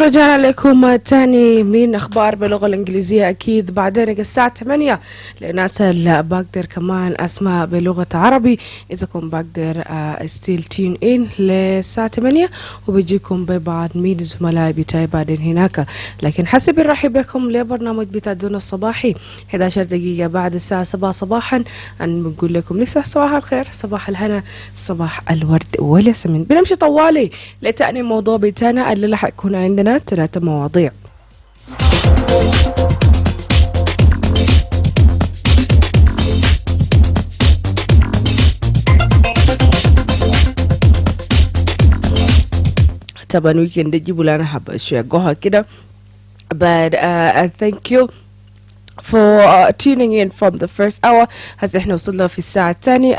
ورجعنا لكم تاني من أخبار باللغة الإنجليزية. أكيد بعدين الساعة 8 لناس اللي بقدر كمان أسمع بلغة عربي. إذا كنت بقدر ستيل تين إن للساعة 8 وبيجيكم ببعض من الزملاء بتاعي بعدين هناك. لكن حسب نرحب بكم لبرنامج بتاعنا الصباحي 11 دقيقة بعد الساعة 7 صباحا. أن بنقول لكم لسه صباح الخير، صباح الهنا، صباح الورد والياسمين. بنمشي طوالي لتأني موضوع بتاعنا اللي رح يكون عندنا 3 مواضيع. طبعا ويكند يجيبوا لنا حبة أشياء جوها كده. But thank you for tuning in from the first hour. هسه احنا وصلنا في الساعة الثانية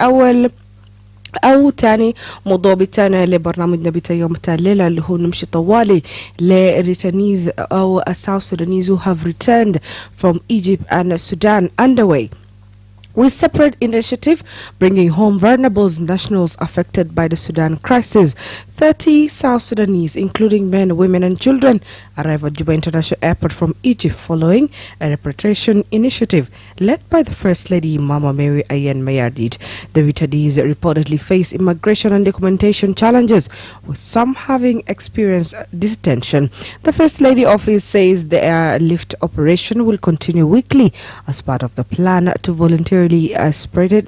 أو تاني موضوع بتاعنا لبرنامجنا بتاع يوم الليلة اللي هو نمشي طوالي لريتانيز أو South Sudanese who have returned from Egypt and Sudan underway. With separate initiative bringing home vulnerable nationals affected by the Sudan crisis. 30 South Sudanese, including men, women and children, arrived at Juba International Airport from Egypt following a repatriation initiative led by the First Lady Mama Mary Ayen Mayardit. The returnees reportedly face immigration and documentation challenges, with some having experienced detention. The First Lady office says the airlift operation will continue weekly as part of the plan to voluntarily spread it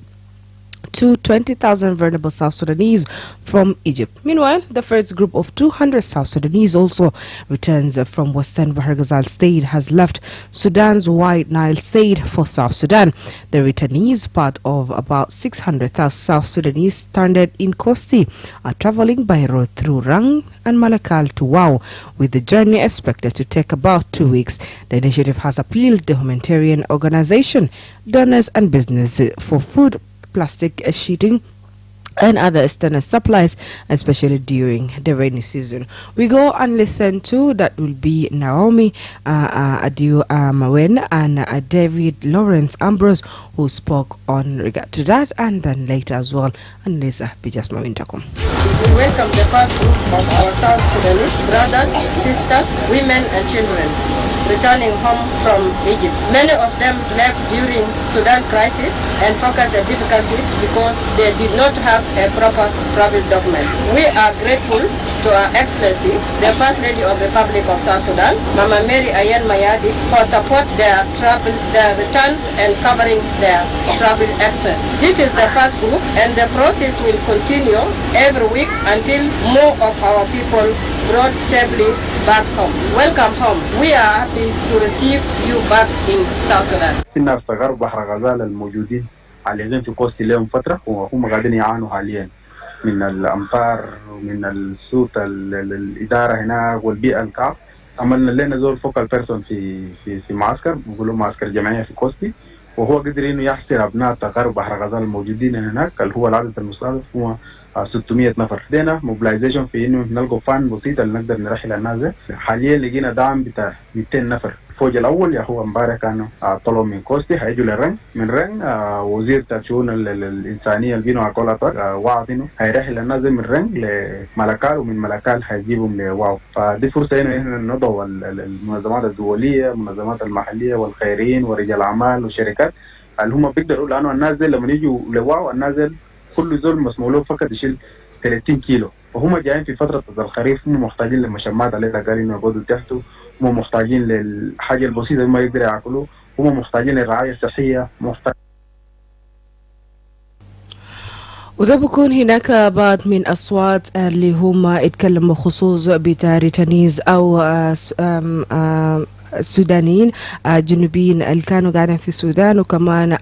to 20,000 vulnerable South Sudanese from Egypt. Meanwhile, the first group of 200 South Sudanese also returns from Western Bahr Ghazal state has left Sudan's White Nile state for South Sudan. The returnees, part of about 600,000 South Sudanese stranded in Kosti, are traveling by road through Rang and Malakal to Wau, with the journey expected to take about 2 weeks. The initiative has appealed to humanitarian organizations, donors and businesses for food, plastic sheeting and other external supplies, especially during the rainy season. We go and listen to that will be Naomi Adio Mawen and David Lawrence Ambrose who spoke on regard to that, and then later as well and Lisa Bijasma Wintakum. We welcome the first group of our South Sudanese brothers, sisters, women and children returning home from Egypt. Many of them left during Sudan crisis and focused the difficulties because they did not have a proper travel document. We are grateful to Her Excellency, the First Lady of the Republic of South Sudan, Mama Mary Ayen Mayadi, for support their travel, their return and covering their travel expense. This is the first group and the process will continue every week until more of our people brought safely back home. Welcome home. We are happy to receive you back in South Sudan. الناس في غرب بحر غزال الموجودين عالقين في كوستي لهم فترة وهم قاعدين يعانوا حاليا من الأمطار ومن السوء الإدارة هناك والبيئة الكعب. عملنا لنا زول فوكال بيرسون في معسكر بيقولوا معسكر جماعية في كوستي، وهو قدر إنه يحصر أبناء غرب بحر غزال الموجودين هناك اللي هو العدد المستهدف هو 600 نفر. دينا موبلايزيشن في انه نلقوا فان بسيط اللي نقدر نرحل الناس. حاليا لقينا دعم بتاع 200 نفر. الفوج الاول يا هو امبارح كانوا طلعوا من كوستي هيجوا للرنج، من رنج وزير الشؤون الانسانيه اللي بينو اكول اطار وعد انه هيرحل الناس من رنج لملكال ومن ملكال هيجيبهم لواو. فدي فرصه انه احنا نضع المنظمات الدوليه، المنظمات المحليه والخيرين ورجال الاعمال والشركات اللي هم بيقدروا، لانه الناس لما يجوا لواو الناس كل زول مسموح له فقط يشيل 30 كيلو، وهم جايين في فترة الخريف هم محتاجين لمشمات عليه قالين يقعدوا تحته، هم محتاجين للحاجة البسيطة ما يقدروا ياكلوا، هم محتاجين للرعاية الصحية وده بكون هناك بعض من أصوات اللي هم يتكلموا بخصوص بتاع ريتانيز أو السودانيين جنوبيين اللي كانوا قاعدين في السودان، وكمان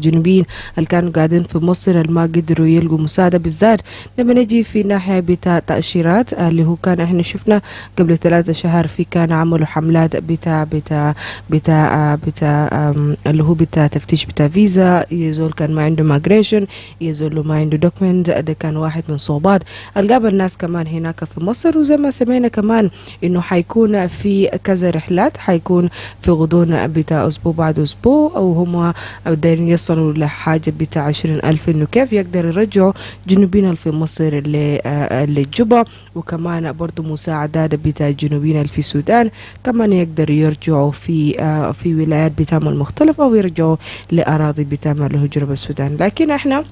جنوبيين اللي كانوا قاعدين في مصر اللي ما قدروا يلقوا مساعدة. بالذات لما نجي في ناحية بتاع تأشيرات اللي هو كان احنا شفنا قبل 3 شهور في كان عملوا حملات بتاع اللي هو بتاع تفتيش بتاع فيزا، يزول كان ما عنده مايجريشن، يزول ما عنده دوكمنت. ده كان واحد من صعوبات القابل الناس كمان هناك في مصر. وزي ما سمعنا كمان انه حيكون في كذا رحلة الرحلات حيكون في غضون بتاع أسبوع بعد أسبوع، أو هم دايرين يصلوا لحاجة بتاع 20,000 إنه كيف يقدر يرجعوا جنوبينا في مصر للجوبا، وكمان برضو مساعدات بتاع جنوبينا في السودان كمان يقدر يرجعوا في ولايات بتاعهم المختلفة، أو يرجعوا لأراضي بتاعهم الهجرة بالسودان. لكن احنا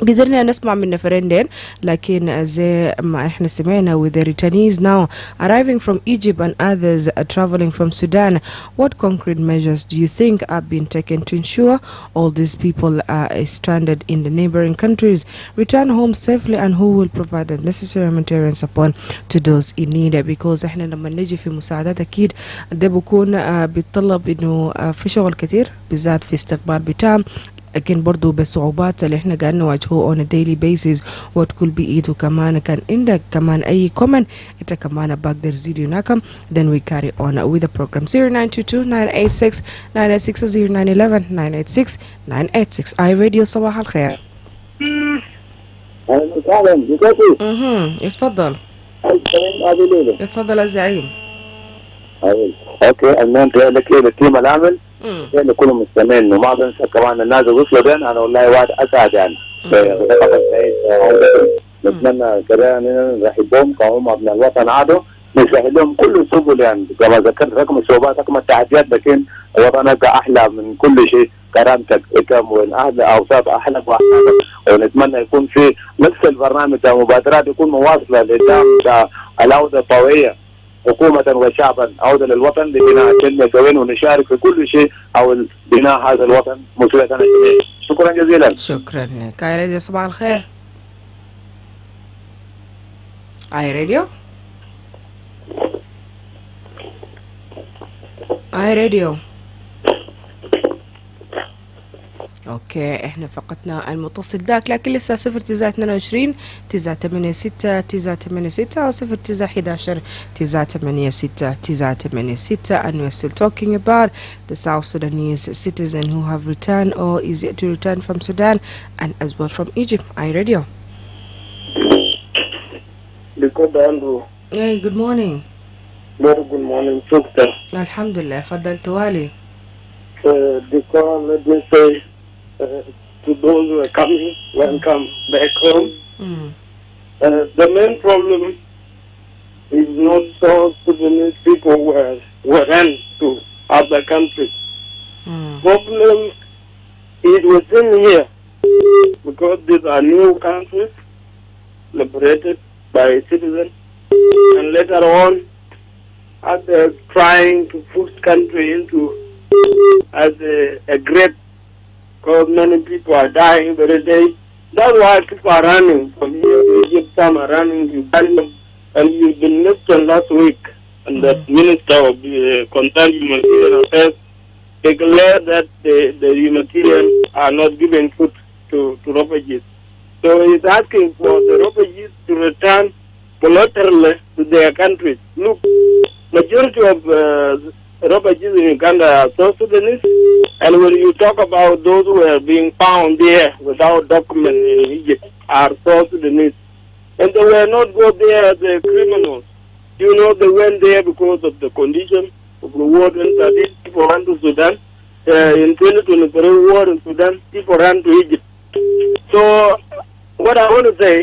قدرنا نسمع من نفرين، لكن زي ما احنا سمعنا with the returnees now arriving from Egypt and others traveling from Sudan, what concrete measures do you think are being taken to ensure all these people are stranded in the neighboring countries return home safely, and who will provide the necessary humanitarian support to those in need? Because احنا لما نجي في مساعدات اكيد ده بيكون بيتطلب انه في شغل كتير بالذات في استقبال بتاعهم، لكن برضو بالصعوبات اللي احنا قاعدين نواجهوها on a daily basis what could be it. وكمان كان عندك كمان اي comment انت كمان بقدر تزيد هناك. Then we carry on with the program 0922-986-986 0911-986-986. I radio صباح الخير. اهلا وسهلا بكم. اتفضل. اتفضل يا زعيم. اوكي المهم لك التيم العامل يعني كلهم مستمعين، وما بنسى كمان الناس اللي وصلوا بين انا والله واحد اسعد يعني نتمنى كده نرحب بهم كهم ابناء الوطن عادوا نسهل لهم كل السبل يعني كما ذكرت رقم الصعوبات رقم التحديات، لكن وطنك احلى من كل شيء، كرامتك كم وين اهل اوصاف احلى واحسن، ونتمنى يكون في نفس البرنامج ده مبادرات يكون مواصله لدعم العوده الطوعيه حكومة وشعبا عودة للوطن لبناء كلمة سوين، ونشارك في كل شيء أو بناء هذا الوطن مسؤوليتنا الجميع. شكرا جزيلا. شكرا لك. اي راديو صباح الخير. اي راديو. اي راديو. اوكي احنا فقدنا المتصل ذاك، لكن لسه 0922 986 986 او 0911 986 986 and we're still talking about the South Sudanese citizens who have returned or is yet to return from Sudan and as well from Egypt. I radio. Hey, good morning. Very good morning, sister. Alhamdulillah, فضل توالي. Let me say to those who are coming, welcome back home. The main problem is not South Sudanese people were run to other countries. Problem is within here, because these are new countries liberated by citizens, and later on as they're trying to push country into as a great, because many people are dying every day. That's why people are running from here to Egypt, some are running to Uganda. And you've been mentioned last week, and the Minister of Concerned Humanitarian Affairs declared that the humanitarian are not giving food to refugees. So he's asking for the refugees to return voluntarily to their countries. Look, majority of refugees in Uganda are South Sudanese, and when you talk about those who are being found there without documents in Egypt are South Sudanese. And they will not go there as criminals. You know, they went there because of the condition of the war, and people ran to Sudan. In 2023 war in Sudan, people ran to Egypt. So, what I want to say,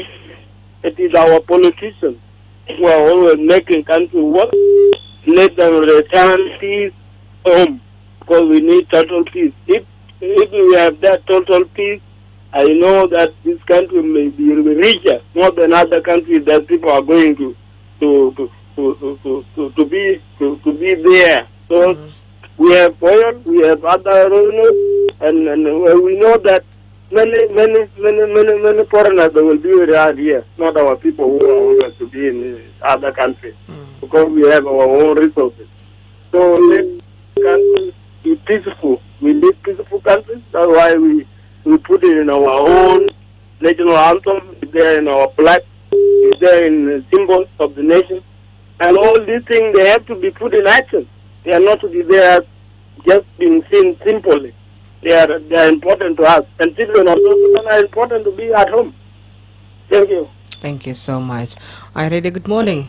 it is our politicians who are always making country work. Let them return peace home, because we need total peace. If we have that total peace, I know that this country may be richer more than other countries that people are going to be there. So we have oil, we have other revenues, and we know that many foreigners that will be around here, not our people who are going to be in other countries, because we have our own resources. So let countries be peaceful. We need peaceful countries. That's why we put it in our own national anthem, it's there in our flag, it's there in the symbols of the nation. And all these things, they have to be put in action. They are not to be there just being seen simply. They are important to us. And children also are important to be at home. Thank you. Thank you so much. I read a good morning.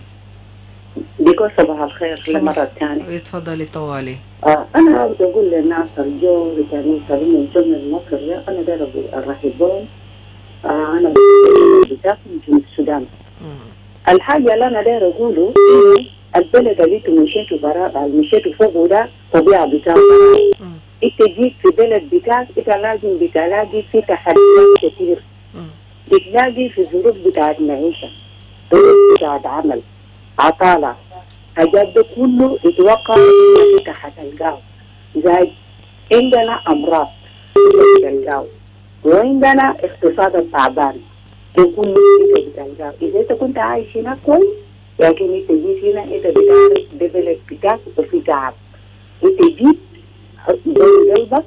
بيكون صباح الخير للمرة الثانية. تفضلي طوالي. أنا بقول للناس الجو بتاعي سليم الجو من مصر ده، أنا داير أرحب بهم. أنا بتاعكم من السودان. الحاجة اللي أنا داير أقوله إنه البلد اللي انتم مشيتوا برا مشيتوا فوقه ده طبيعة بتاعك. انت جيت في بلد بتاعك، انت لازم بتلاقي في تحديات كتير، بتلاقي في ظروف بتاعت معيشة، ظروف بتاعت عمل، عطالة، حاجات ده كله يتوقع انك انت حتلقاه. زي عندنا أمراض بتلقاه، وعندنا اقتصاد التعبان ده كله انت بتلقاه. إذا انت كنت عايش هنا كويس، لكن انت جيت هنا انت بتعرف ده بلد بتاعك وفي تعب، انت جيت دور قلبك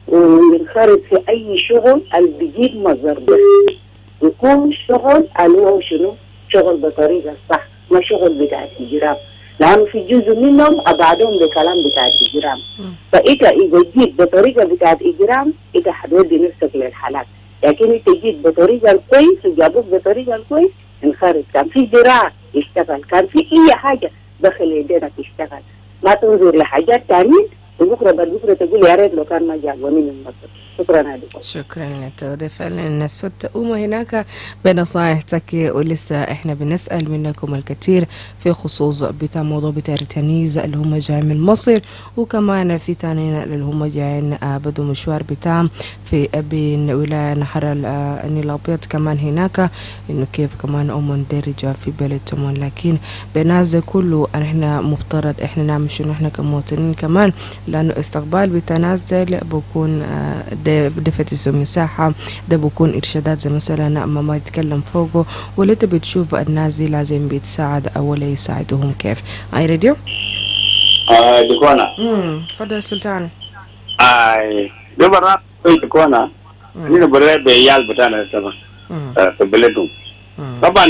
وينخرط في اي شغل اللي بيجيب مصدر دخل، يكون شغل اللي هو شنو؟ شغل بطريقه صح، ما شغل بتاع الاجرام، لانه في جزء منهم ابعدهم بكلام بتاع الاجرام. فانت اذا جيت بطريقه بتاع الاجرام انت حتودي نفسك للحالات، لكن انت جيت بطريقه الكويس وجابوك بطريقه الكويس انخرط، كان في زراعه يشتغل، كان في اي حاجه دخل يدينا تشتغل، ما تنظر لحاجات تانيين وبكره بكره تقول يا ريت لو كان ما جابوني من مصر. شكرا عليكم. شكرا لك. فعلا الناس تقوم هناك بنصائحك، ولسه احنا بنسأل منكم الكثير في خصوص بتاع موضوع بتاع التنيز اللي هم جايين من مصر، وكمان في تانيين اللي هم جايين بدوا مشوار بتاعهم في بين ولاية نهر النيل الأبيض كمان هناك، انه كيف كمان مندرجة في بلدهم. لكن بناس كله احنا مفترض احنا نعمل شنو احنا كمواطنين كمان، لانه استقبال بتاع ناس ده بكون ده بدفت المساحة، ده بكون إرشادات زي مثلا ما يتكلم فوقه، ولا انت بتشوف الناس دي لازم بيتساعد أو لا يساعدهم كيف؟ أي راديو؟ دكونا. فضل السلطان. ده برا دكونا. هنا برا بيال بتاعنا طبعا في بلدهم. طبعا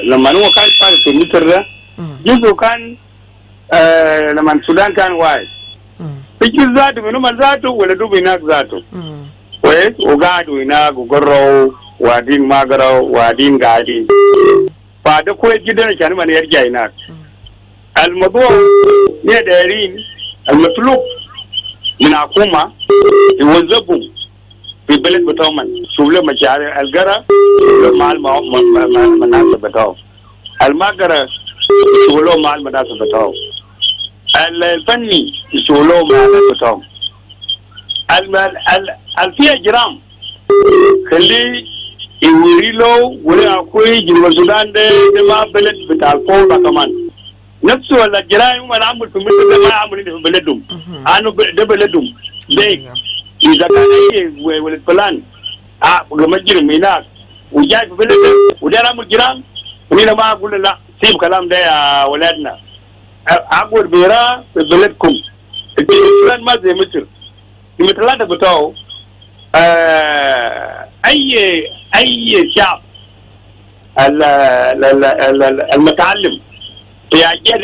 لما هو كان صار في مصر ده جزء كان لما السودان كان واحد. في ذاته منهم ذاته ولدوا هناك ذاته كويس، وقعدوا هناك وقروا وادين ما قروا وادين قاعدين، فهذا كويس جدا عشان ما يرجع هناك. الموضوع دايرين المطلوب من حكومة يوظفوا في بلد بتاعهم، شوف له مشاريع القرى مع المناسب بتاعهم، المقرى شوف له مع المناسب بتاعهم، الفني يسولوه مع نفسهم، في اجرام خلي يوري له ولا اكوي جنوب السودان ده ما بلد بتاع الفوضى كمان نفسه الاجرام ما عمل في مصر ما عمل في بلدهم، انا ده بلدهم ليه؟ اذا كان اي ولد فلان مجرم هناك وجاي في بلده وده عمل جرام، وانا ما اقول لا سيب كلام ده يا ولادنا، أقول بيرا في بلدكم الجنوب ما زي مصر المثلات بتاعه. أي شعب المتعلم في حاجات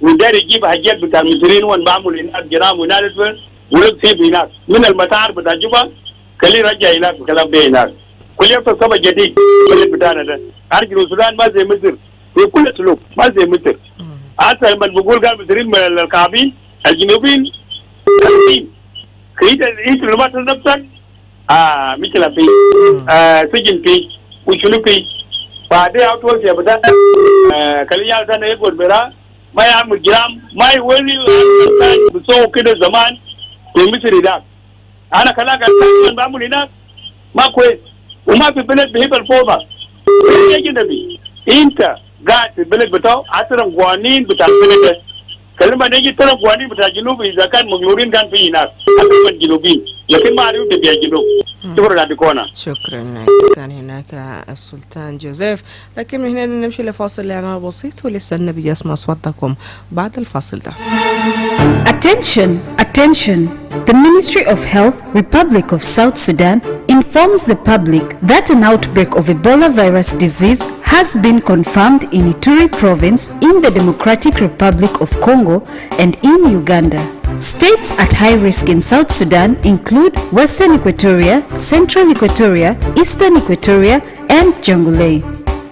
ودار يجيب حاجات بتاع المصريين وان بعمل هناك جرام ونالف ونسيب هناك من المطار بتاع جوبا خليه يرجع هناك الكلام ده هناك كل يوم تصبح جديد البلد بتاعنا ده. أرجع السودان ما زي مصر في كل سلوك ما زي مصر. حتى لما بقول قال المصريين من الكعبين الجنوبيين كعبين كيد انت لما تنفسك مثل في سجن في وشنو في بعدين أطول شيء بدأ كليا كان يقول برا ما يعمل جرام ما يولي بسوق كده زمان في مصر ده. أنا كلاك كان بعمل هناك ما كويس وما في بلد بهيب الفوضى. يجي نبي أنت قاعد في البلد بتاعه عشرة قوانين بتاع البلد كلمة نيجي ترى قوانين بتاع الجنوب إذا كان مغيورين كان في هناك أكثر من جنوبين لكن ما عرفوا تبيع الجنوب. شكرا لكونا. شكرا. كان هناك السلطان جوزيف، لكن من هنا نمشي لفاصل لعنة بسيط ولسه النبي يسمع أصواتكم بعد الفاصل ده. Attention, attention. The Ministry of Health, Republic of South Sudan informs the public that an outbreak of Ebola virus disease has been confirmed in Ituri province in the Democratic Republic of Congo and in Uganda. States at high risk in South Sudan include Western Equatoria, Central Equatoria, Eastern Equatoria, and Jonglei.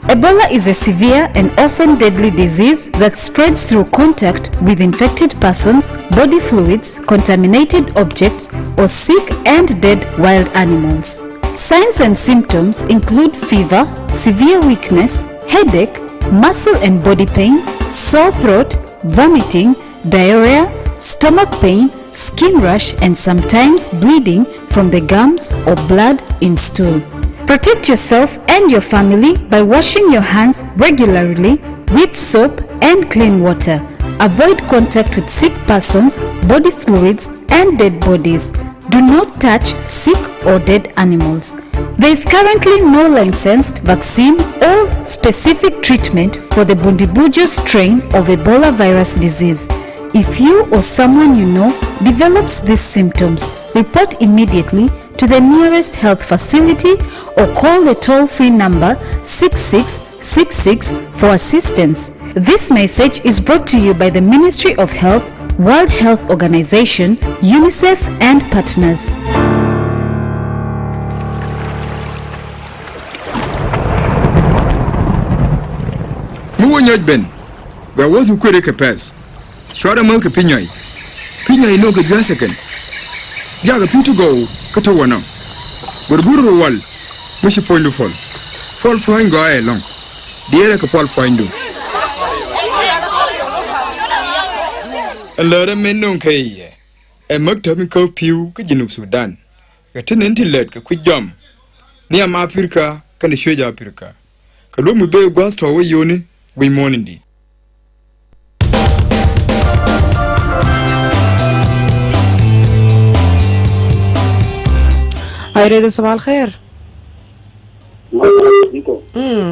Ebola is a severe and often deadly disease that spreads through contact with infected persons, body fluids, contaminated objects, or sick and dead wild animals. Signs and symptoms include fever, severe weakness, headache, muscle and body pain, sore throat, vomiting, diarrhea, stomach pain, skin rash, and sometimes bleeding from the gums or blood in stool. Protect yourself and your family by washing your hands regularly with soap and clean water. Avoid contact with sick persons, body fluids, and dead bodies. Do not touch sick or dead animals. There is currently no licensed vaccine or specific treatment for the Bundibujo strain of Ebola virus disease. If you or someone you know develops these symptoms, report immediately to the nearest health facility or call the toll-free number 6666 for assistance. This message is brought to you by the Ministry of Health, World Health Organization, UNICEF, and partners. Ben, where was you could pass? Short a milk pinyai. Pinyai no good second. Jaga pin to go, Katawana. But Guru wall, Mushi point to fall. Fall fine go along. Dear like a fall fine do. A lot of men don't care. A mucked up in Cove Pew, Kajin Sudan. A tenant let a quick jump. Near Africa, can the shade Africa. Kalumu Bay was to away Yoni, we morning. أريد صباح الخير.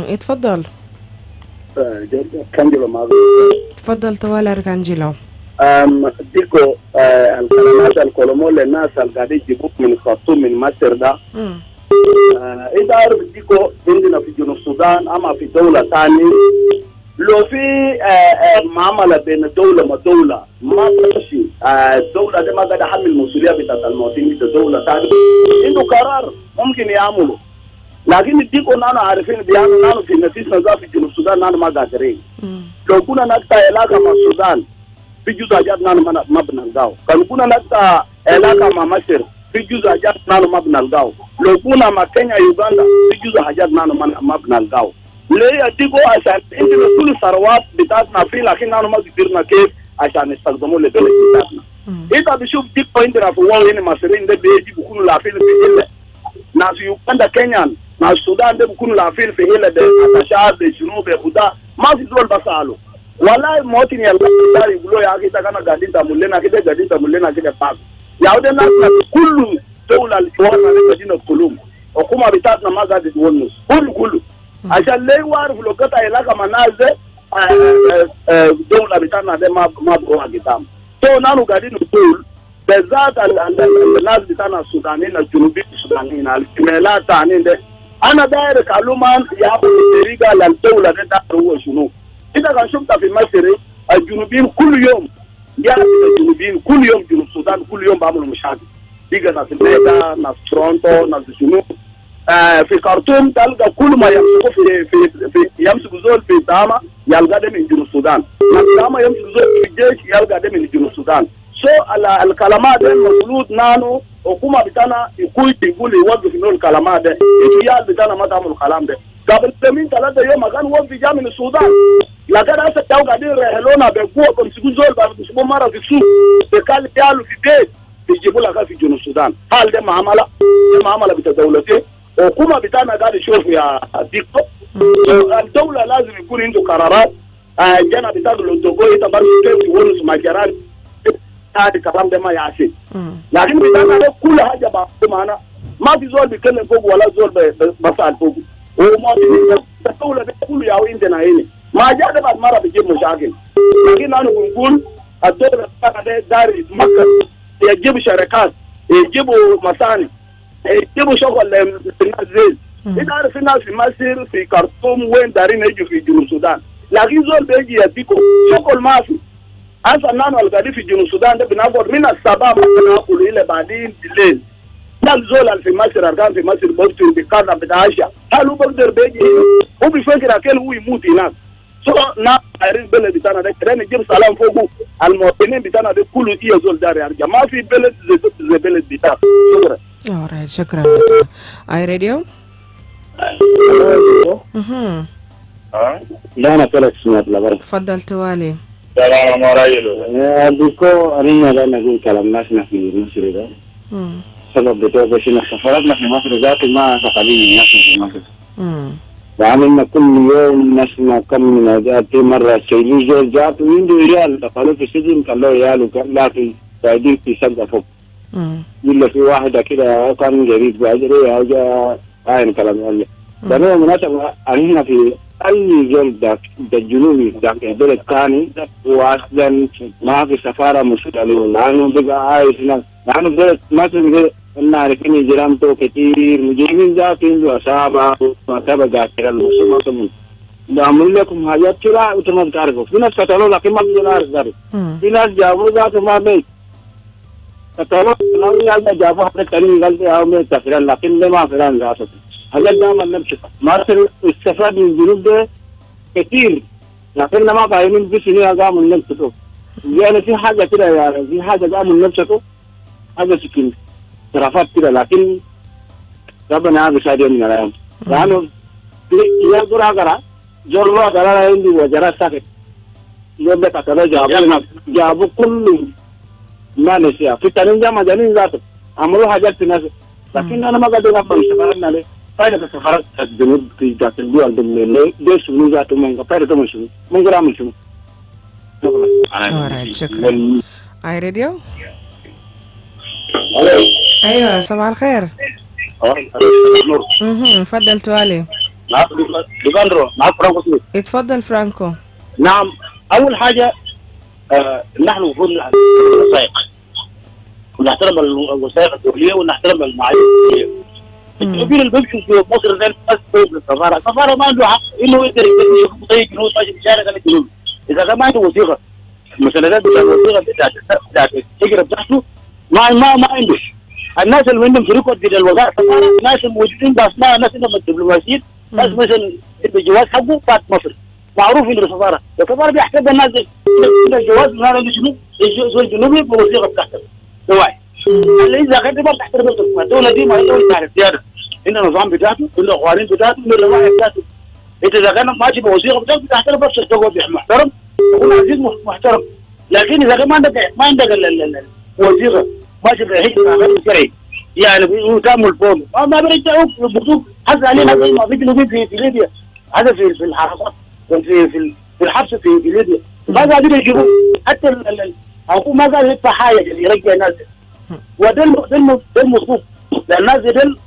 اتفضل. كانجلو ماذا؟ تفضل طوال أركانجلو. ديكو الكلمات الكلمة للناس القاعدين يجيبوك من خرطوم من مصر ده. إذا عرف ديكو عندنا في جنوب السودان أما في دولة ثانية لو في معاملة بين دولة ودولة ما تمشي الدولة دي ما قاعدة حمل المسؤولية بتاعت المواطنين في دولة ثانية عنده قرار ممكن يعمله لكن ديكو نحن عارفين بيانو نحن في نفسنا ذا في جنوب السودان نحن ما قادرين لو كنا نقطع علاقة مع السودان في جزء حاجات نحن ما بنلقاو كان كنا نقطع علاقة مع مصر في جزء حاجات نحن ما بنلقاو لو كنا مع كينيا يوغندا في جزء حاجات نحن ما بنلقاو ليه ديكو عشان عندنا كل ثروات بتاعتنا في لكن نحن ما قدرنا كيف عشان نستخدموا للبلد بتاعتنا إذا بشوف ديكو عندنا في وال هنا مصريين ده بيجي بيكونوا لافين في هلا ناس يوغندا كينيا ناس السودان ده بيكونوا لافين في هلا ده الشعب الجنوب يهودا ما في زول بسأله والله موتين يلا يقولوا يا أخي تكنا قاعدين تعملنا كده قاعدين تعملنا كده بعض يا ودي الناس كل دولة اللي جوانا قاعدين كلهم حكومة بتاعتنا ما قاعد تونس كله عشان ليه وارف لو قطع علاقة مع الناس ده دولة بتاعنا ده ما بروها قدام تو نانو قاعدين نقول بالذات الناس بتاعنا السودانيين الجنوبيين السودانيين الكمالات تانين ده أنا داير كلمان يأخذ الطريقة للدولة ده هو شنو إذا كان شفت في مصر الجنوبيين كل يوم يعني الجنوبيين كل يوم جنوب السودان كل يوم بعملوا مشاكل بيجا ناس الميدا ناس تورونتو ناس شنو في خرطوم تلقى كل ما يمسكوا في يمسكوا زول في داما يلقى ده من جنوب السودان ناس داما يمسكوا زول في الجيش يلقى ده من جنوب السودان الكلمات ده المفروض نانو حكومة بتاعنا يقول يوقف إنه الكلمات ده الرجال بتاعنا ما تعمل الكلام ده قبل 2-3 يوم كان وقف جاء من السودان لكن هسه تاو قاعدين رحلونا بقوة بمسكوا زول بمسكوا مرة في السوق بكال يالو في بيت يجيبوا لك في جنوب السودان هل ده معاملة بتاع دولتين حكومة بتاعنا قاعد يشوف يا ديكو الدولة لازم يكون عنده قرارات جانا بتاع الدوغو يتبار كيف يونس مجران هذا الكلام ده ما يعسي لكن بتاعنا كل حاجة معنا ما في زول بيتكلم فوق ولا زول بسأل فوق وما في الدولة ده كله ياو عندنا هنا ما جاء بعد مرة بيجيب مشاكل لكن نحن بنقول الدولة بتاعنا ده داري يتمكن يجيب شركات يجيبوا مصانع يجيبوا شغل للناس زي إذا عارف الناس في مصر في خرطوم وين دارين يجوا في جنوب السودان لكن زول بيجي يديكوا شغل ما في هسه نحن القاعدين في جنوب السودان ده بناخد من الصباح ما ناكل إلى بعدين بالليل ناس زول في مصر أركان في مصر بوتو بكذا بتعشى هل هو بقدر بيجي هو بيفكر أكل هو يموت هناك سو نا عارف بلد بتاعنا ده كده نجيب سلام فوقه المواطنين بتاعنا ده كله يزول دار يرجع ما في بلد زي بلد بتاعنا شكرا. alright شكرا لك. اي راديو. لا أنا كلا سمعت لبرا. تفضل توالي. سلام ما رايلو. يا بيكو أنا لا نقول كلام ناس في مصر ده. سبب بتوع بشينا سفراتنا في مصر ذات ما تقاليد الناس في مصر. وعملنا كل يوم نسمع كم من ذات مرة سيلي زول ذات ويندو ريال دخلوا في السجن كان له ريال لا في قاعدين في سبعة فوق. إلا في واحدة كده كان جريد بأجري أو عين كلام الله. فأنا مناسبة أنا في أي زول ذاك الجنوبي ذاك البلد الثاني وأصلا ما في سفارة مسؤولة لأنه بقى عايش هنا لأنه بلد ما تنقل نعرفين جرامته كثير مجرمين ذاتين وأصابع وتبقى كده المسلمين نعمل لكم حاجات كده وتم تعرفوا في ناس قتلوا لكن ما بيجوا ذلك في ناس جابوا ذاته ما بيت قتلوا لو يلا جابوا حتى تاني قال لي أو ميت فلان لكن ما فلان ذاته حاجات دائما نمشي ما استفاد من الجنوب ده كثير لكن ما فاهمين بس إني أقام من نفسه يعني في حاجة كده يعني في حاجة أقام من نفسه حاجة سكين ترافات كده لكن ربنا هذا شادي من الأيام لأنه يا جرا جرا جروا جرا عندي وجرا ساكت يوم كتلا جابوا كل ما نسيا في تنين ما جانين ذاته عملوا حاجات في الناس لكن أنا ما قدرت أفهم سفرنا ليه فايدة السفارات الجنوب في ذات الدول بالليل ليش من ذاته من فايدة من شنو من غير من شنو شكرا. اي راديو. ايوه صباح الخير. تفضل توالي. اتفضل فرانكو. نعم اول حاجه نحن المفروض الوثائق ونحترم الوثائق الدوليه ونحترم المعايير الدوليه. الجنوبيين اللي بيمشوا في مصر زي السفاره ما عنده حق انه يقدر يكون زي الجنوب ماشي في الشارع زي الجنوب اذا كان ما عنده وثيقه المساندات بتاع الوثيقه بتاعت الهجره بتاعته ما عنده. الناس اللي عندهم في ريكورد في الوزاره الناس الموجودين باسماء الناس اللي الدبلوماسيين ناس مثلا الجواز حقه فات مصر معروف ان السفاره بيحسب الناس الجواز من هذا الجنوب الجنوبي بوثيقه بتاعته دواعي اللي اذا كانت ما تحترم الدوله دي ما هي دوله بتاعت السياده عندنا نظام بتاعته عندنا قوانين بتاعته عندنا لوائح بتاعته انت اذا كان ماشي بوثيقه بتاعته تحترم بس تقعد محترم تكون عزيز محترم لكن اذا كان ما عندك الوثيقه ماشي بهجره شرعي يعني بيتعمل فوضى ما بيرجعوك بيبقوك حز علينا ما في جنوبين في ليبيا هذا في الحركات في الحبس في ليبيا ما قادرين يجيبوه حتى الحكومه ما قادر يدفع حاجه يرجع الناس وده المصروف لان الناس دول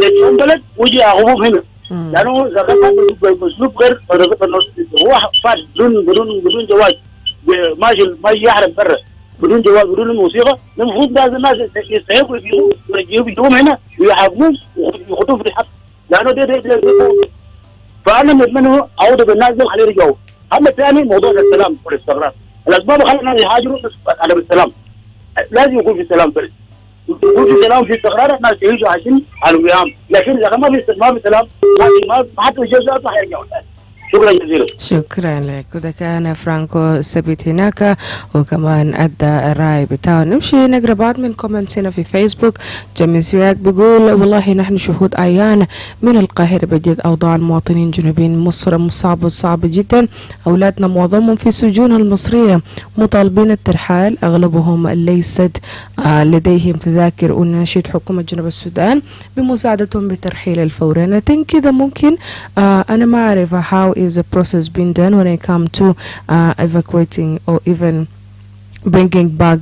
يرجعون بلد ويجي ياخذوهم هنا لانه اذا كان باسلوب غير هو فات بدون جواز ماشي يحرم برا بدون جواز بدون موسيقى المفروض لازم الناس يستحقوا يجيبوهم هنا ويحاكموهم ويخطوهم في الحبس لانه ده فانا نتمنى اعوذ بالناس دول خليه يرجعوا. اما الثاني موضوع السلام والاستقرار الاسباب خلى الناس يهاجروا على السلام لازم يكون في سلام بلد يكون في سلام في استقرار الناس يعيشوا عايشين على الوئام لكن اذا ما في سلام ما حتى الجزائر ما حيرجعوا. شكرا جزيلا. شكرا لك. وده كان فرانكو ثبت هناك وكمان أدى الرأي بتاعه. نمشي نقرأ بعض من كومنتس هنا في فيسبوك. جميل سواك بيقول والله نحن شهود عيان من القاهرة بجد أوضاع المواطنين جنوبين مصر صعبة جدا. أولادنا معظمهم في سجون المصرية مطالبين الترحال أغلبهم ليست لديهم تذاكر. ونناشد حكومة جنوب السودان بمساعدتهم بترحيل الفوري. كذا ممكن أنا ما أعرف how is the process being done when it comes to evacuating or even bringing back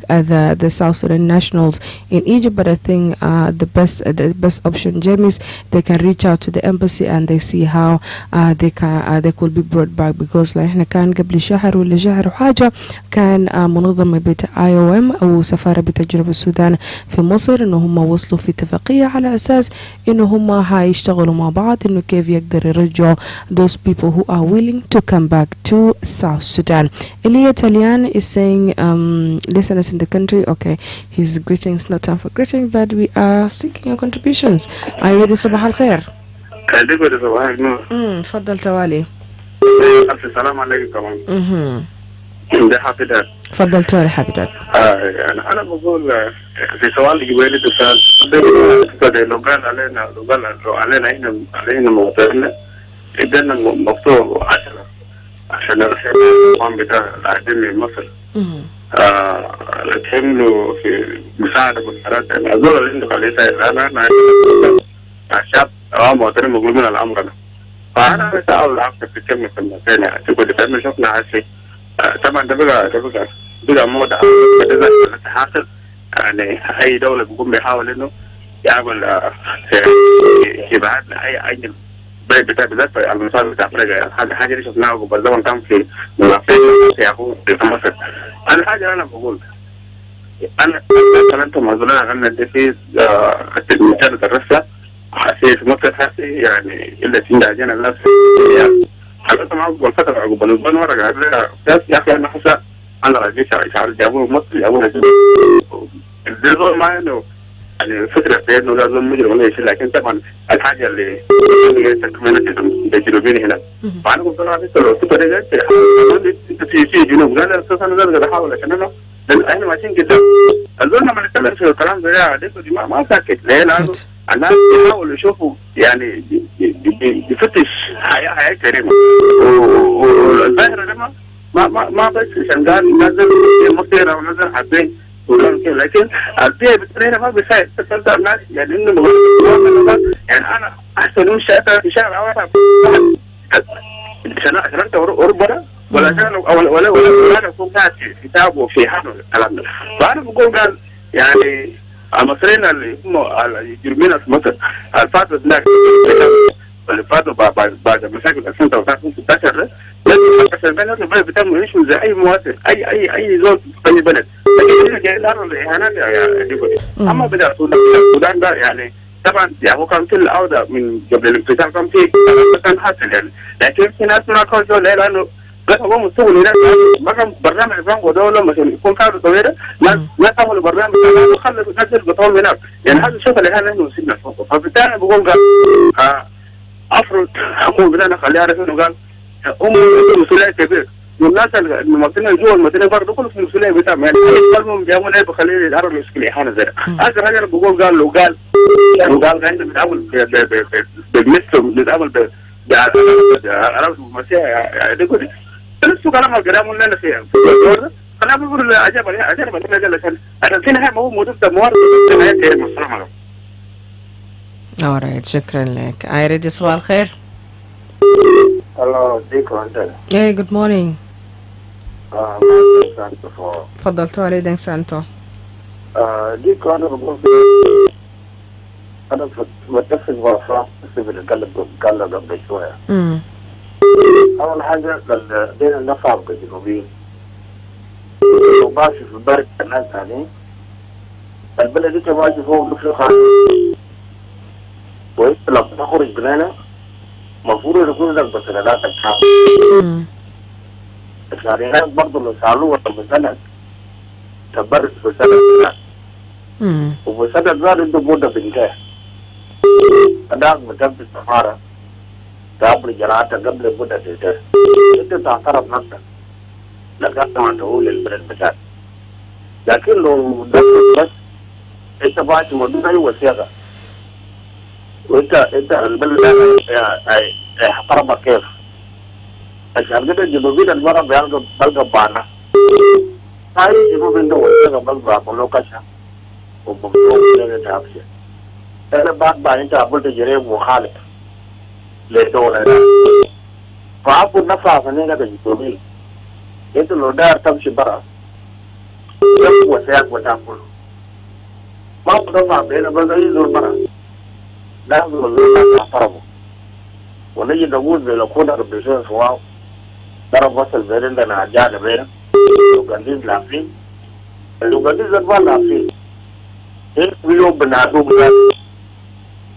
the South Sudan nationals in Egypt, but I think the best option, James, they can reach out to the embassy and they see how they could be brought back because like إحنا كان قبل شهر ولا شهر وحاجة كان منظمة بتاع IOM أو سفارة بتاع جنوب السودان في مصر إنه هم وصلوا في اتفاقية على أساس إنه هم هيشتغلوا مع بعض إنه كيف يقدر يرجعوا those people who are willing to come back to South Sudan. Elia Talian is saying listeners in the country, okay, his greetings, not time for greeting, but we are seeking your contributions. Are you ready? Sabah al khair. ديكو صباح النور. تفضل توالي. السلام عليكم كمان. ده حافظات. تفضل توالي حافظات. أنا بقول في سؤال جبالي تسأل لو قال علينا هنا موترنا إدنا مفتوح عشان الحين بتاع الأكاديمي مصر. تعملوا في مساعدة مساعدات أظن اللي عندك عليه أنا الشعب موترين مقول من الأمر ده. فأنا بسأل العقد في كم مثلا تقول تعمل شفنا عشي طبعا ده بقى موضة بدأت تحصل يعني أي دولة بيقوم بيحاول إنه يعمل يبعت أي بلد بتاع بالذات على المسار بتاع أفريقيا حاجة دي شفناها قبل زمن كان في منافسين في أخوه في مصر. أنا حاجة أنا بقول أنا أنتم معذورين أن دي في مثال الرسالة حسي في مصر حسي يعني إلا تندى جانا الناس حتى مع الفترة قبل الزمن ورقة بس يا أخي أنا حسا أنا رجيت شعر جابوه مصر جابوه الزول ما إنه يعني الفكرة في إنه لازم مجرم ولا شيء لكن طبعا الحاجة اللي تكملت الجنوبيين هنا فأنا قلت له لو تبغى في جنوب قال أساسا أنا بحاول عشان أنا احنا ماشيين كده الزول لما نتكلم في الكلام ده دي ما ساكت ليه لأنه الناس بيحاولوا يشوفوا يعني يفتش حياة كريمة والظاهرة ده ما بس عشان قال نزل مصيرة ونزل حبين لكن البيئة بالتالي ما بيساعد تقدر الناس يعني إنه يعني أنا أحسن من شايفها في شارع واحد شركت أوروبا ولا كانوا ولا يكون في كتابه في هذا الكلام ده. فأنا بقول قال يعني المصريين اللي هم الجرمين في مصر الفاتوا هناك اللي فاتوا بعد مشاكل 2016 لازم عشان البلد بتعمل يعيشوا زي أي مواطن أي زول في أي بلد. لكن جاي لهم الإهانات يا ديكوري. أما بدأ السودان ده يعني طبعا يعني هو كان كل عودة من قبل الانفتاح كان في كان حاصل يعني لكن في ناس ما كانوا شغل لأنه قاموا مستوى هناك ما كان برنامج بنك ودولة مثلا يكون كارد طويلة ما تعملوا برنامج خلوا نزل بطول هناك يعني هذا الشيء اللي احنا وصلنا فوق فبالتالي بقول قال أفرض حكومة بدأنا خليها عارف إنه قال مسؤولية كبيرة والناس الممثلين جوا الممثلين برضه كله في المسؤولية بتاعهم يعني كلهم بيعملوا إيه بخليه يتعرض لمشكلة إحانة زي ده. آخر حاجة أنا بقول قال لو قال عندنا بنتعامل بالمثل بنتعامل بعرب المسيح يعني دي كده لسه كلام الكلام اللي أنا فيها أنا بقول عجب علينا عشان في نهاية ما هو موجود موارد في نهاية المسلمة. alright شكرا لك. عايرة صباح الخير. Hello, Dico Antel. Hey, good morning. تفضل توالي دين سانتو. ديكو أنا بقول أنا متفق مع فرانس في القلب قبل شوية. أول حاجة دينا نفهم كجنوبيين. وماشي في البلد الناس يعني البلد دي ماشي فوق نفس خالص. وإنت لما تخرج بلنا مفروض يكون لك بسندات الحاكم. الشهرينات برضه اللي سألوه بسند تبرد بسند وبسند ذا عنده مدة بنتهي. أداك متبت السفارة قبل جلاتة قبل مدة تنتهي. أنت تعترف نفسك لقد ما تقول البلد بتاعك. لكن لو دخلت بس أنت باعت مدة أي وثيقة وأنت البلد ده احترمك كيف؟ عشان كده الجنوبيين المرة بلقى بانا هاي الجنوبيين ده وثيقة بلقى كله كشا وبمسوق لنا تابسي أنا بعد أنت قبلت جريم مخالف لدولة ده فأبو نفع فنينك الجنوبيين أنت لو دار تمشي برا يبقى وثيق وتأكل ما بنفع بينا بلقى يزور برا لازم اللي نحترمه ونجي نقول لو كنا ربنا سواء ترى وصل بيننا عجالة بينا لوغانديز لافين اللوغانديز أدوان لافين إنه يوم بنادوم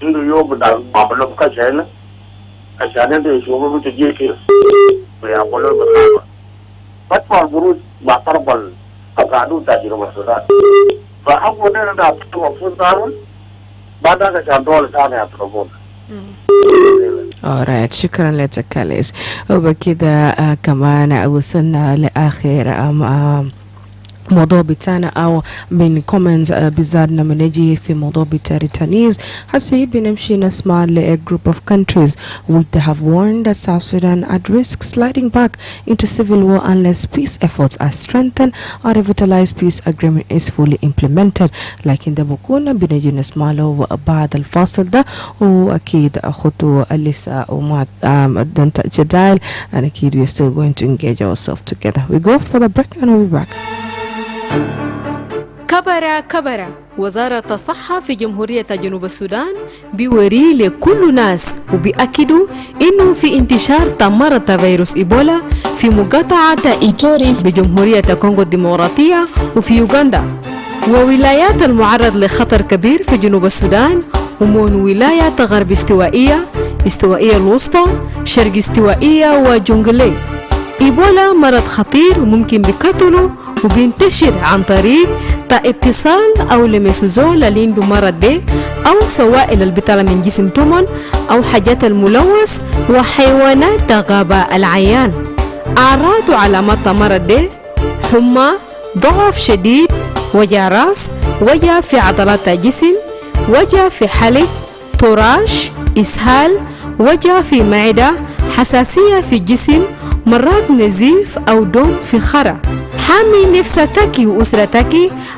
إنه يوم بنادوم عملوا كشينا عشان إنه يشوفوا بتجي كيس ويعملوا بخامة فتوى البروج بعترب القانون تاجر مسؤولات فأقول لنا ده مفروض تعمل بعد هذا كان دول ثاني يطلبون alright شكرا لك كاليس. وبكذا كمان وصلنا لآخر موضوع بتاعنا أو من comments بزادنا من نجي في موضوع بتاع ريتانيز. هسه بنمشي نسمع ل group of countries which have warned that South Sudan at risk sliding back into civil war unless peace efforts are strengthened or revitalized peace agreement is fully implemented. لكن ده بكون بنجي نسمع له بعد الفاصل ده. وأكيد أخذوا لسه وما دنت جدال and أكيد we are still going to engage ourselves together. We go for the break and we'll be back. كبر وزارة الصحة في جمهورية جنوب السودان بيوري لكل ناس وبيأكدوا إنه في انتشار مرض فيروس إيبولا في مقاطعة إيتوري بجمهورية كونغو الديمقراطية وفي يوغندا، وولايات المعرض لخطر كبير في جنوب السودان ومن ولايات غرب استوائية الوسطى شرق استوائية وجونغلي. إيبولا مرض خطير وممكن بقتله وبينتشر عن طريق اتصال أو لمس زول اللي عنده مرض ده أو سوائل البطالة من جسم تومن أو حاجات الملوث وحيوانات غابة العيان. أعراض وعلامات مرض ده حمى، ضعف شديد، وجع راس، وجع في عضلات الجسم، وجع في حلق، تراش، إسهال، وجع في معدة، حساسية في الجسم، مرات نزيف أو دم في خرى. حامي نفسك وأسرتك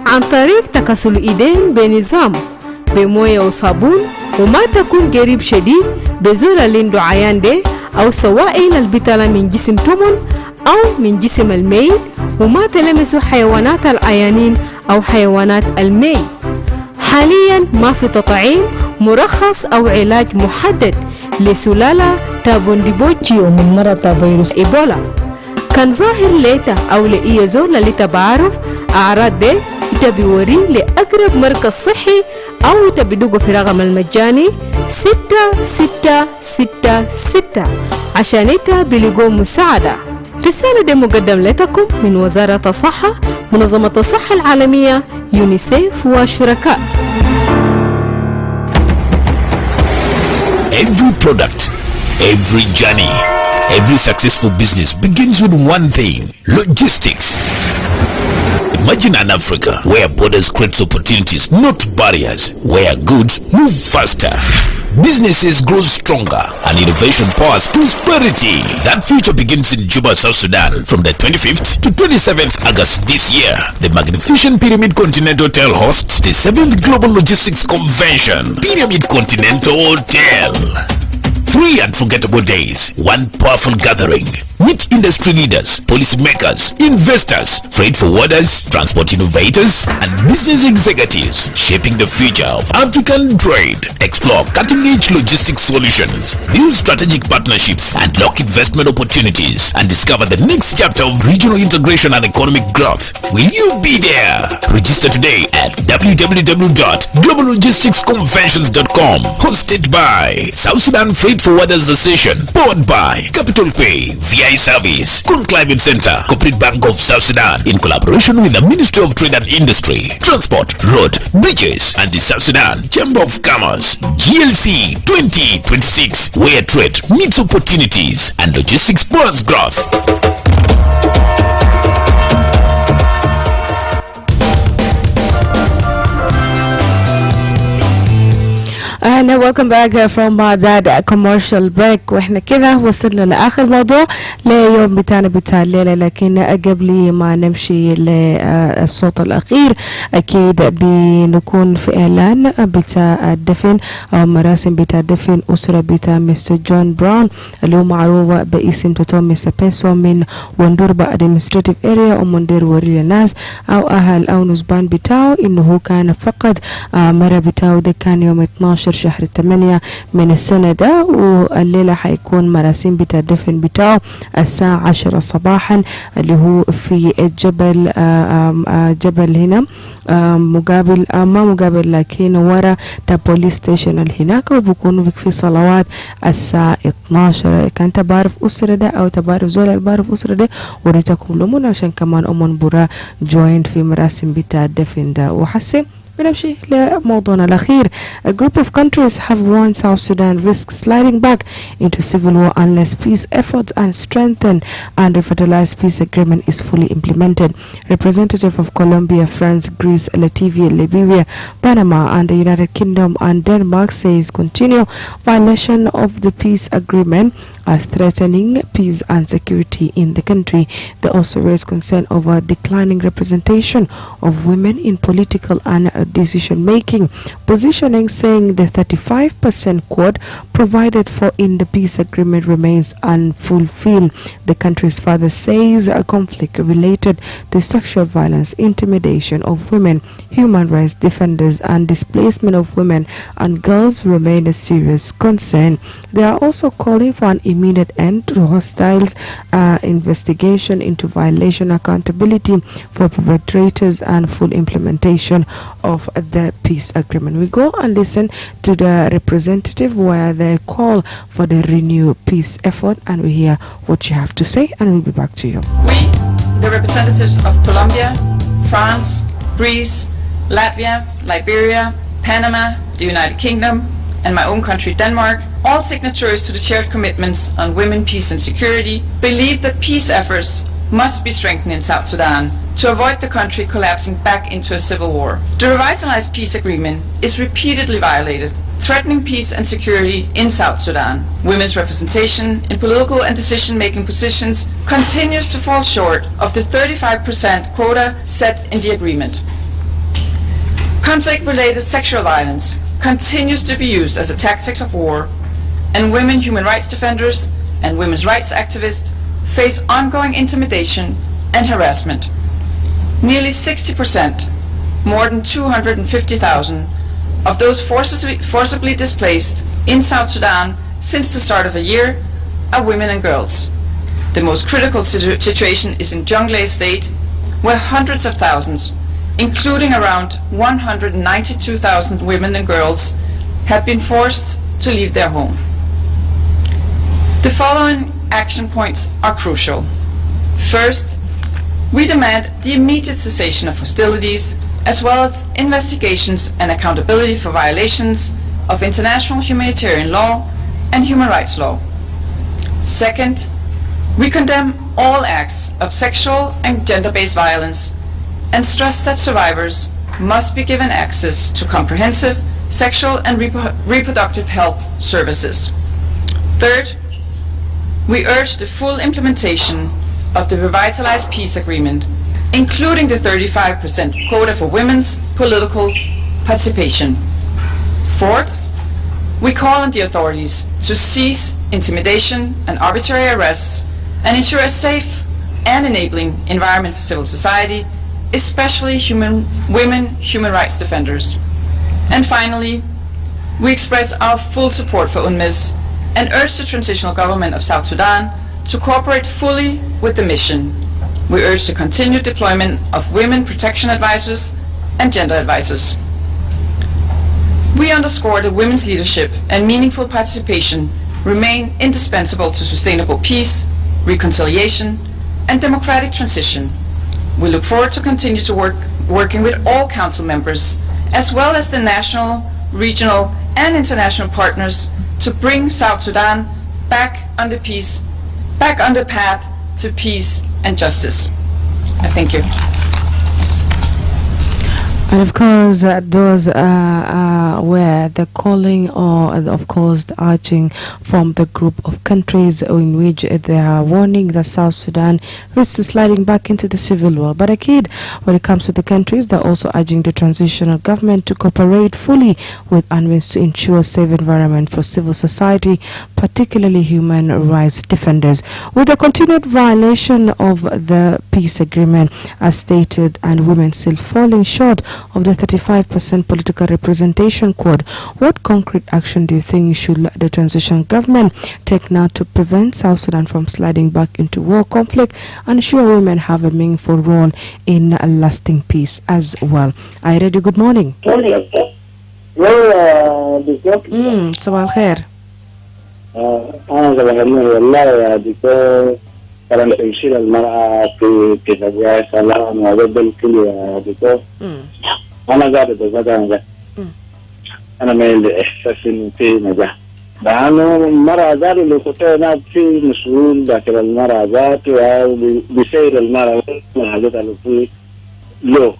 عن طريق تغسل الإيدين بنظام بموية وصابون، وما تكون قريب شديد بزول اللي عنده عيان ده أو سوائل البطالة من جسم تومن أو من جسم الميت، وما تلمسوا حيوانات العيانين أو حيوانات الميت. حاليا ما في تطعيم مرخص أو علاج محدد لسلالة تابونديبوجيو من مرض فيروس إيبولا. كان ظاهر ليتا أو لأي زول اللي تبعرف أعراض ده تبيوري لأقرب مركز صحي أو تبدوغو في رقم المجاني 6666 عشان بلقوا مساعدة. رسالة دي مقدم لكم من وزارة الصحة، منظمة الصحة العالمية، يونيسيف وشركاء. Every product, every journey, every successful business begins with one thing: logistics. Imagine an Africa where borders create opportunities, not barriers, where goods move faster, businesses grow stronger, and innovation powers prosperity. That future begins in Juba, South Sudan from the 25th to 27th August this year. The magnificent Pyramid Continental Hotel hosts the 7th Global Logistics Convention. Pyramid Continental Hotel. 3 unforgettable days, one powerful gathering. Meet industry leaders, policymakers, investors, freight forwarders, transport innovators, and business executives shaping the future of African trade. Explore cutting-edge logistics solutions, build strategic partnerships, unlock investment opportunities, and discover the next chapter of regional integration and economic growth. Will you be there? Register today at www.globallogisticsconventions.com. Hosted by South Sudan Freight Forwarders Association, powered by Capital Pay, VI Service, Kun Climate Center, Corporate Bank of South Sudan, in collaboration with the Ministry of Trade and Industry, Transport, Road, Bridges, and the South Sudan Chamber of Commerce. GLC 2026, where trade meets opportunities and logistics powers growth. And welcome back from that commercial break. واحنا كده وصلنا لآخر موضوع ليوم بتاعنا بتاع الليلة، لكن قبل ما نمشي للصوت الأخير أكيد بنكون في إعلان بتاع الدفن أو مراسم بتاع دفن أسرة بتاع مستر جون براون اللي هو معروف باسم توتومي سابيسو من وندوربا administrative area ومندير وري الناس أو أهل أو نسبان بتاعه إنه هو كان فقد مرة بتاعه ده كان يوم 12 شهر 8 من السنة ده، والليلة حيكون مراسم بتاع الدفن بتاعه الساعة 10 صباحا اللي هو في الجبل جبل هنا مقابل ما مقابل لكن ورا تا بوليس ستيشن اللي هناك، وبكونوا في صلوات الساعة 12. كان تبارف أسرة ده أو تبارف زول البارف أسرة ده وريتكم لمن عشان كمان أمون برا جوين في مراسم بتاع الدفن ده. وحسي بنمشي لموضوعنا الأخير. A group of countries have warned South Sudan risks sliding back into civil war unless peace efforts and strengthened and revitalized peace agreement is fully implemented. Representative of Colombia, France, Greece, Latvia, Liberia, Panama and the United Kingdom and Denmark says continued violation of the peace agreement are threatening peace and security in the country. They also raised concern over declining representation of women in political and decision-making, positioning saying the 35% quote provided for in the peace agreement remains unfulfilled. The country's father says a conflict related to sexual violence, intimidation of women, human rights defenders and displacement of women and girls remain a serious concern. They are also calling for an immediate end to hostiles, investigation into violation, accountability for perpetrators and full implementation of the peace agreement. We go and listen to the representative where they call for the renewed peace effort, and we hear what you have to say, and we'll be back to you. We, the representatives of Colombia, France, Greece, Latvia, Liberia, Panama, the United Kingdom, and my own country, Denmark, all signatories to the shared commitments on women, peace and security, believe that peace efforts must be strengthened in South Sudan to avoid the country collapsing back into a civil war. The revitalized peace agreement is repeatedly violated, threatening peace and security in South Sudan. Women's representation in political and decision-making positions continues to fall short of the 35% quota set in the agreement. Conflict-related sexual violence continues to be used as a tactic of war, and women human rights defenders and women's rights activists face ongoing intimidation and harassment. Nearly 60%, more than 250,000, of those forcibly displaced in South Sudan since the start of a year are women and girls. The most critical situation is in Jonglei State, where hundreds of thousands, including around 192,000 women and girls, have been forced to leave their home. The following action points are crucial. First, we demand the immediate cessation of hostilities, as well as investigations and accountability for violations of international humanitarian law and human rights law. Second, we condemn all acts of sexual and gender-based violence and stress that survivors must be given access to comprehensive sexual and reproductive health services. Third, we urge the full implementation of the revitalized peace agreement, including the 35% quota for women's political participation. Fourth, we call on the authorities to cease intimidation and arbitrary arrests and ensure a safe and enabling environment for civil society, especially women human rights defenders. And finally, we express our full support for UNMISS and urge the transitional government of South Sudan to cooperate fully with the mission. We urge the continued deployment of women protection advisors and gender advisors. We underscore that women's leadership and meaningful participation remain indispensable to sustainable peace, reconciliation, and democratic transition. We look forward to continue to working with all council members, as well as the national, regional, and international partners to bring South Sudan back on the path to peace and justice. I thank you. And of course, those were the calling, or of course the urging from the group of countries in which they are warning that South Sudan risks sliding back into the civil war. But again, when it comes to the countries, they're also urging the transitional government to cooperate fully with UNMISS to ensure a safe environment for civil society, particularly human rights defenders. With the continued violation of the peace agreement, as stated, and women still falling short of the 35% political representation quota, what concrete action do you think should the transition government take now to prevent South Sudan from sliding back into war conflict and ensure women have a meaningful role in lasting peace as well? Are you ready? Good morning. صباح الخير. أنا زبهني والله يا دكتور كلام تمثيل المرأة في تبغى سلام وضد الكل يا دكتور أنا قاعد بزاد أنا ما عندي إحساس إنه في نجاح لأنه المرأة ذات اللي كنت هناك في مسؤول داخل المرأة ذات أو بسير المرأة من حاجات اللي في له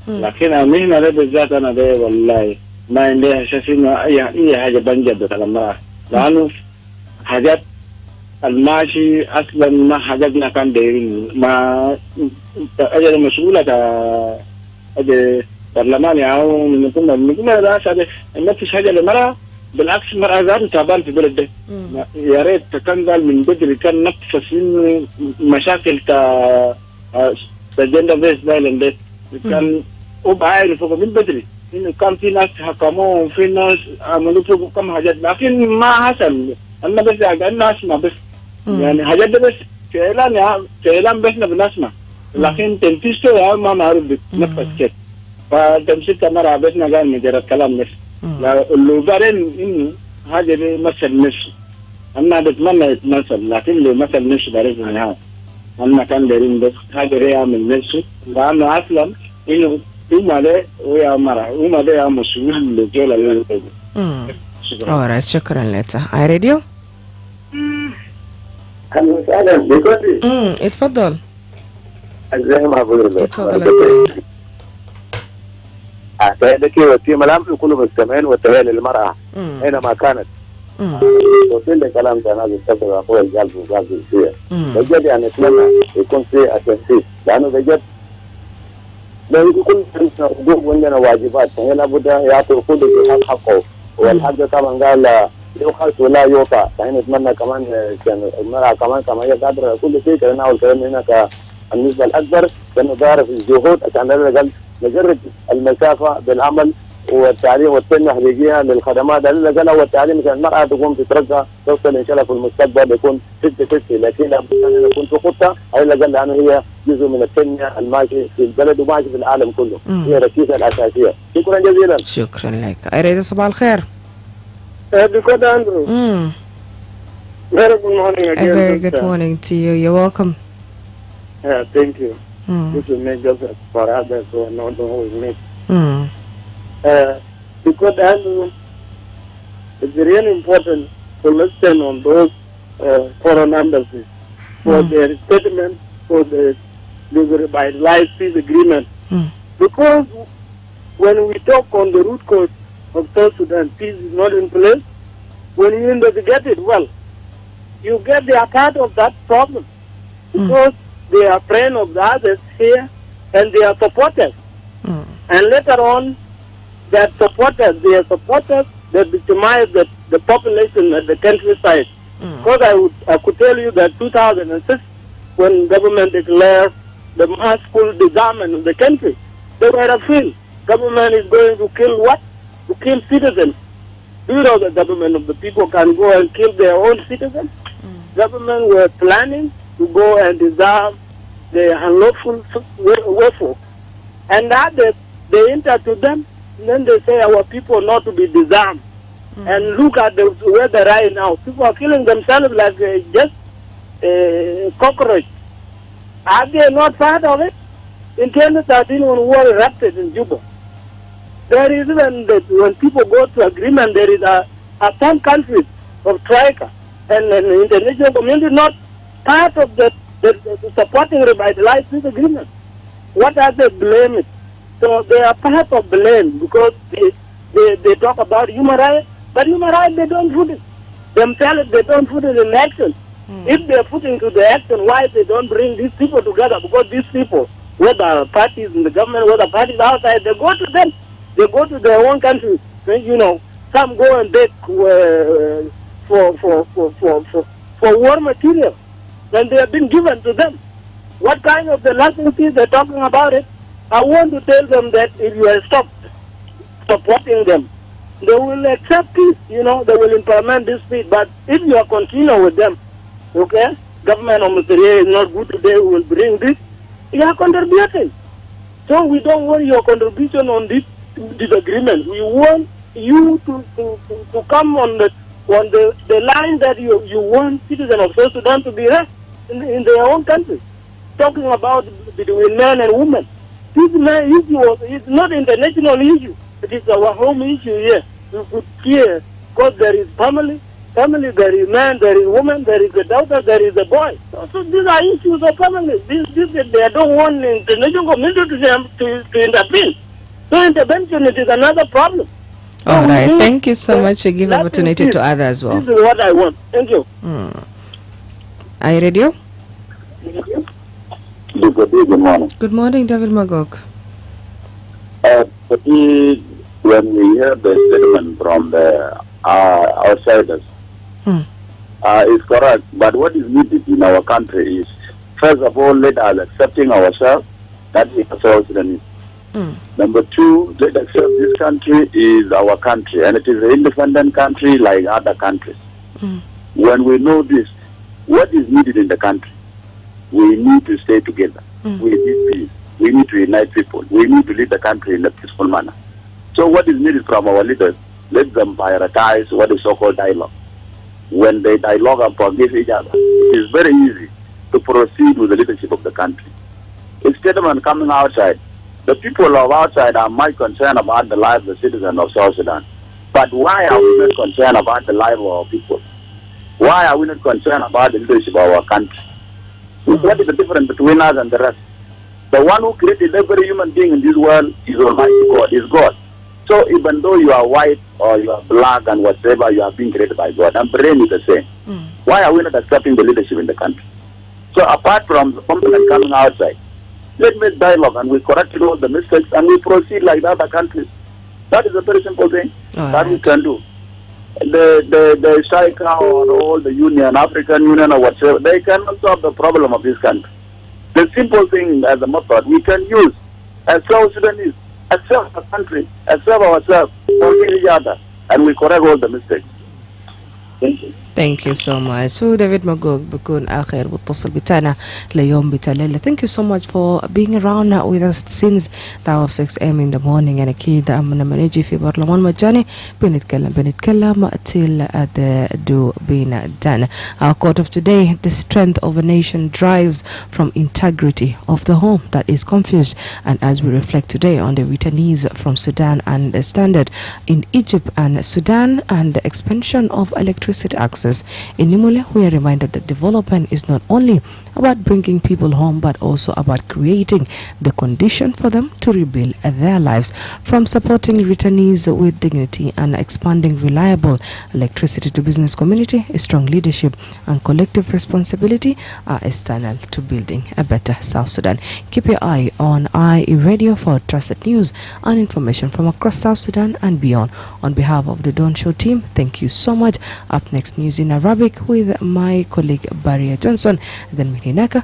لكن أمينة ده بالذات أنا ده والله ما عندي إحساس إنه أي حاجة بنجد على المرأة لأنه حاجات الماشي أصلا ما حاجاتنا كان دايرين ما أجل مسؤولة أجل برلماني أو من كنا لا أسعد ما فيش حاجة للمرأة بالعكس المرأة ذات تعبان في البلد ده يا ريت كان قال من بدري كان نفس مشاكل الجندر بيس فايلنس ده كان وبعاير فوق من بدري إنه كان في ناس حكموه وفي ناس عملوا فوق كم حاجات لكن ما حصل أنا بس قاعدين نسمع بس يعني حاجات ده بس في إعلان بس بنسمع لكن تنفيذه ما معروف بنفس كده فتمسك مرة بسنا قال مجرد كلام بس لو بعدين إنه هذا مثل نفسه أنا بتمنى يتمثل لكن لو مثل نفسه بعرفنا نهاية أنا كان دارين بس هذا يعمل نفسه لأنه أصلا إنه وما ده ويا مرة وما ده يا مسؤول لجول اللي alright شكرا لك اي راديو أهلا بكم اتفضل ازاي ما بقول اتفضل يا سيد أعتقد وفي ملامح كله بالسمين والتهيئة للمرأة أينما كانت وكل الكلام ده أنا بستخدم أخوي القلب وقلب فيها بجد يعني أتمنى يكون في أساسي لأنه بجد لو يكون عندنا حقوق وعندنا واجبات فهي لابد يعطي كل جهات حقه والحق طبعا قال يؤخذ ولا يعطى يعني نتمنى كمان كان المرأة كمان هي قادرة كل شيء كلنا والكلام هنا النسبة الأكبر كأنه ضارب الجهود عشان قال نجرد المسافة بالعمل والتعليم والتنمية حقيقية للخدمات اللي قالها والتعليم عشان المرأة تقوم تترقى توصل إن شاء الله في المستقبل يكون 50-50 لكن لابد أن يكون في خطة أي اللي قال لأنه هي جزء من التنمية الماشي في البلد وماشي في العالم كله هي الركيزة الأساسية. شكرا جزيلا. شكرا لك. أريد صباح الخير. Because Andrew. Very good morning again. A very good morning to you. You're welcome. Yeah, thank you. This will make us for others who are not the whole me. Because Andrew, it's really important to listen on those foreign embassies for their statement for the revitalized peace agreement. Because when we talk on the root cause of South Sudan, peace is not in place. When you investigate it well, you get they are part of that problem because they are friends of the others here and they are supporters. And later on, that supporters, they are supporters that victimize the population at the countryside. Because I could tell you that 2006, when government declared the mass full disarmament of the country, they were afraid. Government is going to kill what? To kill citizens. Do you know the government of the people can go and kill their own citizens? Government were planning to go and disarm the unlawful workforce. And that they enter to them, and then they say our people not to be disarmed. And look at the weather right now. People are killing themselves like just cockroach. Are they not part of it? In 2013 when war erupted in Juba, there is even when people go to agreement, there is some countries of Troika and the international community not part of the supporting revitalized peace agreement. What are they blaming? So they are part of blame because they talk about human rights, but human rights they don't put it themselves. They don't put it in action. If they are putting into the action, why they don't bring these people together? Because these people, whether parties in the government, whether parties outside, they go to them. They go to their own country. You know, some go and beg for war material. Then they have been given to them. What kind of the lasting peace they're talking about it? I want to tell them that if you are stopped supporting them, they will accept peace. You know, they will implement this peace. But if you are continue with them, okay, government of Material is not good today, we will bring this. You are contributing. So we don't want your contribution on this disagreement. We want you to come on the line that you want citizens of South Sudan to be rest in their own country. Talking about between men and women. This issue is not international issue. It is our home issue here. We could care because there is family, there is man, there is woman, there is a daughter, there is a boy. So these are issues of family. They don't want the international community to intervene. So intervention, it is another problem. All right. Thank you so much for giving opportunity to others as well. This is what I want. Thank you. Are you ready? Good morning. Good morning, David Magog. When we hear the statement from the outsiders, it's correct. But what is needed in our country is, first of all, let us accepting ourselves that we are South Sudanese. Number two, let us accept this country is our country, and it is an independent country like other countries. When we know this, what is needed in the country? We need to stay together. We need peace. We need to unite people. We need to lead the country in a peaceful manner. So what is needed from our leaders, let them prioritize what is so-called dialogue. When they dialogue and forgive each other, it is very easy to proceed with the leadership of the country. Instead of coming outside, the people of outside are much concerned about the lives of the citizens of South Sudan. But why are we not concerned about the life of our people? Why are we not concerned about the leadership of our country? What is the difference between us and the rest? The one who created every human being in this world is Almighty God, is God. So even though you are white or you are black and whatever, you are being created by God, and brain is the same. Why are we not accepting the leadership in the country? So apart from the compliment coming outside, let's make dialogue and we correct all the mistakes and we proceed like the other countries. That is a very simple thing that we can do. The strike or all the union, African Union or whatever, they cannot solve the problem of this country. The simple thing as a method we can use as South Sudanese, accept the country, accept ourselves, forgive each other, and we correct all the mistakes. Thank you. Thank you so much. So David Magog بكون آخر متصل بتاعنا ليوم بتالليل. Thank you so much for being around with us since the hour of 6 a.m. in the morning. أنا أكيد لما نجي في برلمان مجاني بنتكلم till the بين done. Our quote of today: the strength of a nation drives from integrity of the home that is confused. And as we reflect today on the returnees from Sudan and the standard in Egypt and Sudan and the expansion of electricity access in Nimule, we are reminded that development is not only about bringing people home but also about creating the condition for them to rebuild their lives. From supporting returnees with dignity and expanding reliable electricity to business community, strong leadership and collective responsibility are external to building a better South Sudan. Keep your eye on iRadio for trusted news and information from across South Sudan and beyond. On behalf of the Dawn Show team, thank you so much. Up next, news in Arabic with my colleague Baria Johnson. Then Mininaka